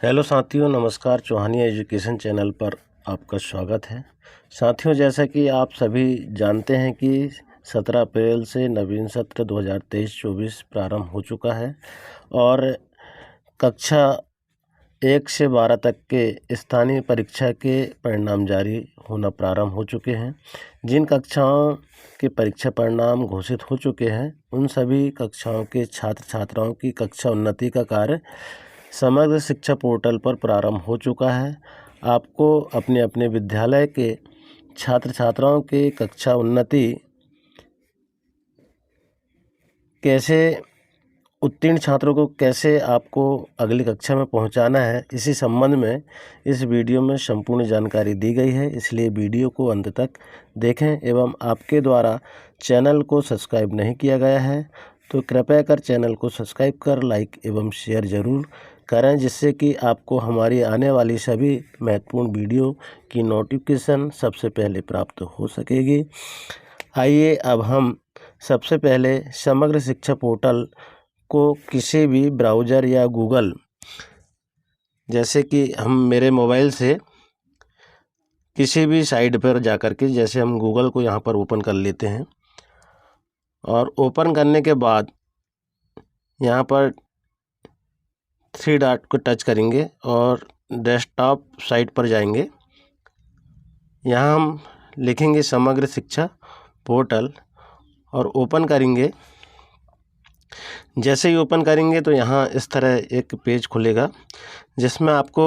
Hello साथियों, नमस्कार। चौहानिया education channel पर आपका स्वागत है। साथियों, जैसा कि आप सभी जानते हैं कि 17 अप्रैल से नवीन सत्र 2023-24 प्रारंभ हो चुका है और कक्षा 1 से 12 तक के स्थानीय परीक्षा के परिणाम जारी होना प्रारंभ हो चुके हैं। जिन कक्षाओं के परीक्षा परिणाम घोषित हो चुके हैं, उन सभी कक्षाओं के छात्र छात्राओं की कक्षा उन्नति का कार्य समग्र शिक्षा पोर्टल पर प्रारंभ हो चुका है। आपको अपने अपने विद्यालय के छात्र छात्राओं की कक्षा उन्नति कैसे, उत्तीर्ण छात्रों को कैसे आपको अगली कक्षा में पहुंचाना है, इसी संबंध में इस वीडियो में संपूर्ण जानकारी दी गई है। इसलिए वीडियो को अंत तक देखें एवं आपके द्वारा चैनल को सब्सक्राइब नहीं किया गया है तो कृपया कर चैनल को सब्सक्राइब कर लाइक एवं शेयर ज़रूर करें, जिससे कि आपको हमारी आने वाली सभी महत्वपूर्ण वीडियो की नोटिफिकेशन सबसे पहले प्राप्त हो सकेगी। आइए अब हम सबसे पहले समग्र शिक्षा पोर्टल को किसी भी ब्राउज़र या गूगल, जैसे कि हम मेरे मोबाइल से किसी भी साइट पर जाकर के, जैसे हम गूगल को यहाँ पर ओपन कर लेते हैं और ओपन करने के बाद यहाँ पर 3 डॉट को टच करेंगे और डेस्कटॉप साइट पर जाएंगे। यहाँ हम लिखेंगे समग्र शिक्षा पोर्टल और ओपन करेंगे। जैसे ही ओपन करेंगे तो यहाँ इस तरह एक पेज खुलेगा जिसमें आपको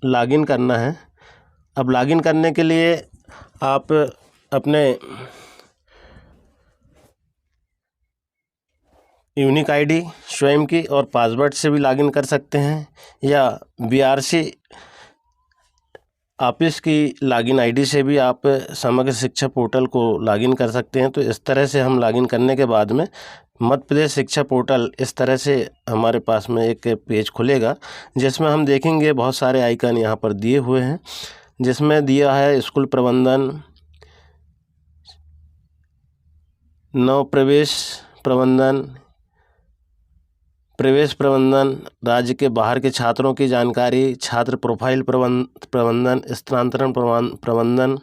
लॉगिन करना है। अब लॉगिन करने के लिए आप अपने यूनिक आईडी स्वयं की और पासवर्ड से भी लॉगिन कर सकते हैं या BRC ऑफिस की लॉगिन आईडी से भी आप समग्र शिक्षा पोर्टल को लॉगिन कर सकते हैं। तो इस तरह से हम लॉगिन करने के बाद में मध्य प्रदेश शिक्षा पोर्टल, इस तरह से हमारे पास में एक पेज खुलेगा जिसमें हम देखेंगे बहुत सारे आइकन यहाँ पर दिए हुए हैं, जिसमें दिया है स्कूल प्रबंधन, नव प्रवेश प्रबंधन, प्रवेश प्रबंधन, राज्य के बाहर के छात्रों की जानकारी, छात्र प्रोफाइल प्रबंधन, स्थानांतरण प्रबंधन,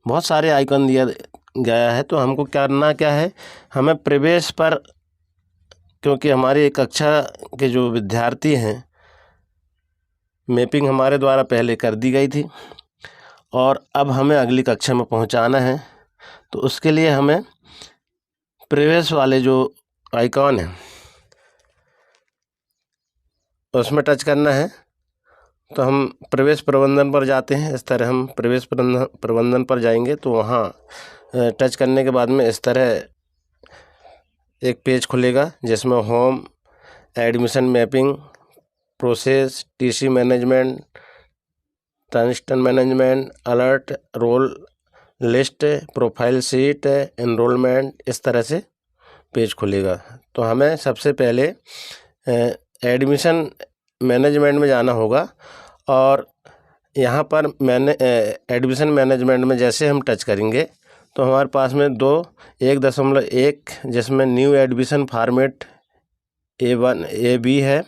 बहुत सारे आइकन दिया गया है। तो हमको करना क्या है, हमें प्रवेश पर, क्योंकि हमारी कक्षा के जो विद्यार्थी हैं, मैपिंग हमारे द्वारा पहले कर दी गई थी और अब हमें अगली कक्षा में पहुंचाना है। तो उसके लिए हमें प्रवेश वाले जो आइकॉन है उसमें टच करना है। तो हम प्रवेश प्रबंधन पर जाते हैं। इस तरह हम प्रवेश प्रबंधन पर जाएंगे तो वहाँ टच करने के बाद में इस तरह एक पेज खुलेगा जिसमें home, admission mapping, process, TC management, transition management, alert, roll list, profile sheet, enrolment, इस तरह से पेज खुलेगा। तो हमें सबसे पहले एडमिशन मैनेजमेंट में जाना होगा और यहाँ पर एडमिशन मैनेजमेंट में जैसे हम टच करेंगे तो हमारे पास में 1.1 जिसमें new admission format A1 AB है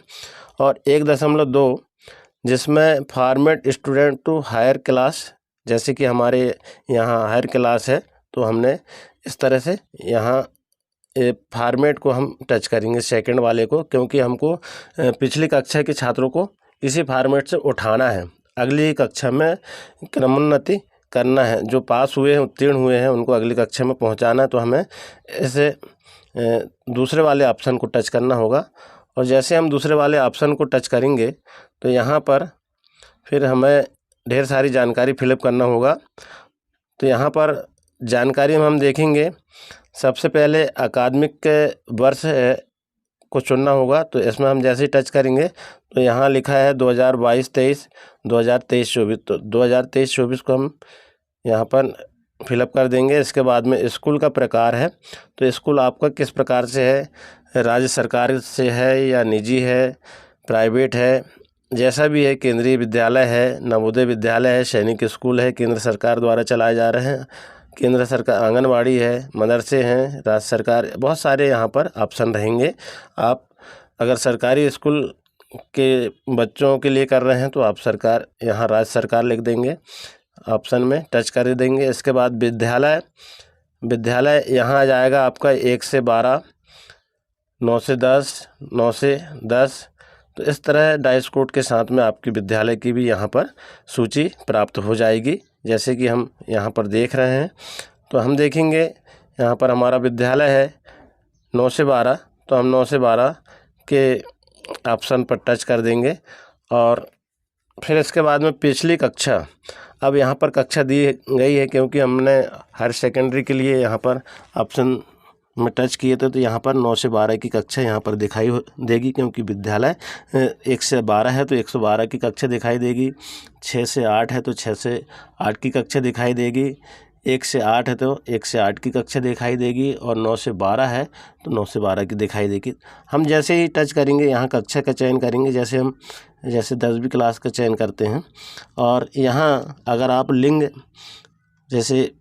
और 1.2 जिसमें format student to higher class, जैसे कि हमारे यहाँ हायर क्लास है तो हमने इस तरह से यहाँ फॉर्मेट को हम टच करेंगे, सेकंड वाले को, क्योंकि हमको पिछली कक्षा के छात्रों को इसी फॉर्मेट से उठाना है, अगली कक्षा में क्रमोन्नति करना है। जो पास हुए हैं, उत्तीर्ण हुए हैं, उनको अगली कक्षा में पहुंचाना है। तो हमें ऐसे दूसरे वाले ऑप्शन को टच करना होगा और जैसे हम दूसरे वाले ऑप्शन को टच करेंगे तो यहाँ पर फिर हमें ढेर सारी जानकारी फिलअप करना होगा। तो यहाँ पर जानकारी में हम देखेंगे, सबसे पहले अकादमिक वर्ष को चुनना होगा। तो इसमें हम जैसे ही टच करेंगे तो यहाँ लिखा है 2022-23, 2023-24। तो 2023-24 को हम यहाँ पर फिलअप कर देंगे। इसके बाद में स्कूल का प्रकार है, तो स्कूल आपका किस प्रकार से है, राज्य सरकार से है या निजी है, प्राइवेट है, जैसा भी है, केंद्रीय विद्यालय है, नवोदय विद्यालय है, सैनिक स्कूल है, केंद्र सरकार द्वारा चलाए जा रहे हैं, केंद्र सरकार, आंगनवाड़ी है, मदरसे हैं, राज्य सरकार, बहुत सारे यहाँ पर ऑप्शन रहेंगे। आप अगर सरकारी स्कूल के बच्चों के लिए कर रहे हैं तो आप सरकार यहाँ राज्य सरकार लिख देंगे, ऑप्शन में टच कर देंगे। इसके बाद विद्यालय यहाँ आ जाएगा आपका 1 से 12, 9 से 10, 9 से 10। तो इस तरह डाइस कोड के साथ में आपकी विद्यालय की भी यहाँ पर सूची प्राप्त हो जाएगी। जैसे कि हम यहाँ पर देख रहे हैं, तो हम देखेंगे यहाँ पर हमारा विद्यालय है 9 से 12, तो हम 9 से 12 के ऑप्शन पर टच कर देंगे। और फिर इसके बाद में पिछली कक्षा, अब यहाँ पर कक्षा दी गई है क्योंकि हमने हायर सेकेंडरी के लिए यहाँ पर ऑप्शन में टच किए थे, तो यहाँ पर 9 से 12 की कक्षा यहाँ पर दिखाई देगी, क्योंकि विद्यालय 1 से 12 है तो 112 की कक्षा दिखाई देगी। 6 से 8 है तो 6 से 8 की कक्षा दिखाई देगी। 1 से 8 है तो 1 से 8 की कक्षा दिखाई देगी। और 9 से 12 है तो 9 से 12 की दिखाई देगी। हम जैसे ही टच करेंगे यहाँ कक्षा का चयन करेंगे, जैसे 10वीं क्लास का चयन करते हैं। और यहाँ अगर आप लिंग जैसे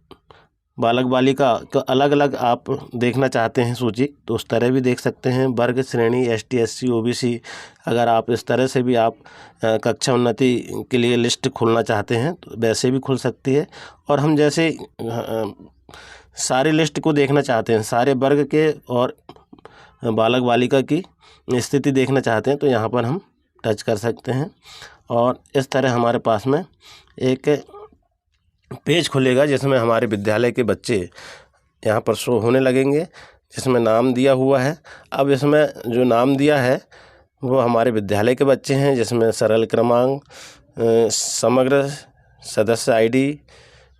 बालक बालिका तो अलग अलग आप देखना चाहते हैं सूची, तो उस तरह भी देख सकते हैं। वर्ग श्रेणी ST SC OBC, अगर आप इस तरह से भी आप कक्षा उन्नति के लिए लिस्ट खोलना चाहते हैं तो वैसे भी खुल सकती है। और हम जैसे सारी लिस्ट को देखना चाहते हैं, सारे वर्ग के और बालक बालिका की स्थिति देखना चाहते हैं, तो यहाँ पर हम टच कर सकते हैं। और इस तरह हमारे पास में एक पेज खुलेगा जिसमें हमारे विद्यालय के बच्चे यहाँ पर शो होने लगेंगे, जिसमें नाम दिया हुआ है। अब इसमें जो नाम दिया है वो हमारे विद्यालय के बच्चे हैं, जिसमें सरल क्रमांक, समग्र सदस्य ID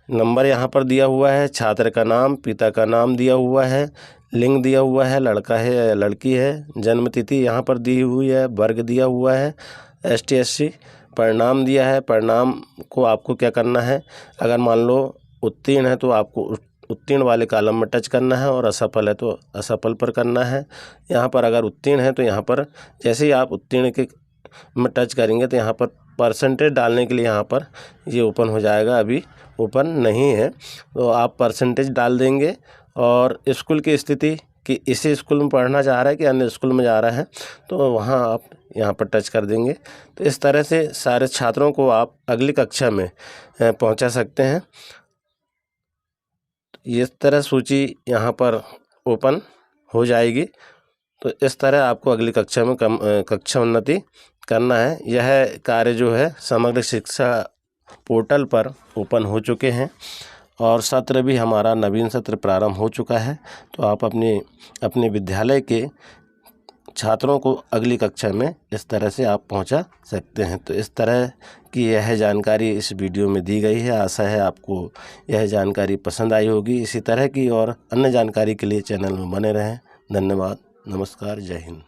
नंबर यहाँ पर दिया हुआ है, छात्र का नाम, पिता का नाम दिया हुआ है, लिंग दिया हुआ है, लड़का है या लड़की है, जन्म तिथि यहाँ पर दी हुई है, वर्ग दिया हुआ है, ST SC, परिणाम दिया है। परिणाम को आपको क्या करना है, अगर मान लो उत्तीर्ण है तो आपको उत्तीर्ण वाले कॉलम में टच करना है, और असफल है तो असफल पर करना है। यहाँ पर अगर उत्तीर्ण है तो यहाँ पर जैसे ही आप उत्तीर्ण के में टच करेंगे तो यहाँ पर परसेंटेज डालने के लिए यहाँ पर ये ओपन हो जाएगा, अभी ओपन नहीं है तो आप परसेंटेज डाल देंगे। और स्कूल की स्थिति कि इसी स्कूल में पढ़ना चाह रहा है कि अन्य स्कूल में जा रहा है, तो वहाँ आप यहाँ पर टच कर देंगे। तो इस तरह से सारे छात्रों को आप अगली कक्षा में पहुँचा सकते हैं। इस तरह सूची यहाँ पर ओपन हो जाएगी। तो इस तरह आपको अगली कक्षा में कक्षा उन्नति करना है। यह कार्य जो है समग्र शिक्षा पोर्टल पर ओपन हो चुके हैं, और सत्र भी हमारा नवीन सत्र प्रारंभ हो चुका है। तो आप अपने विद्यालय के छात्रों को अगली कक्षा में इस तरह से आप पहुंचा सकते हैं। तो इस तरह की यह जानकारी इस वीडियो में दी गई है। आशा है आपको यह जानकारी पसंद आई होगी। इसी तरह की और अन्य जानकारी के लिए चैनल में बने रहें। धन्यवाद, नमस्कार, जय हिंद।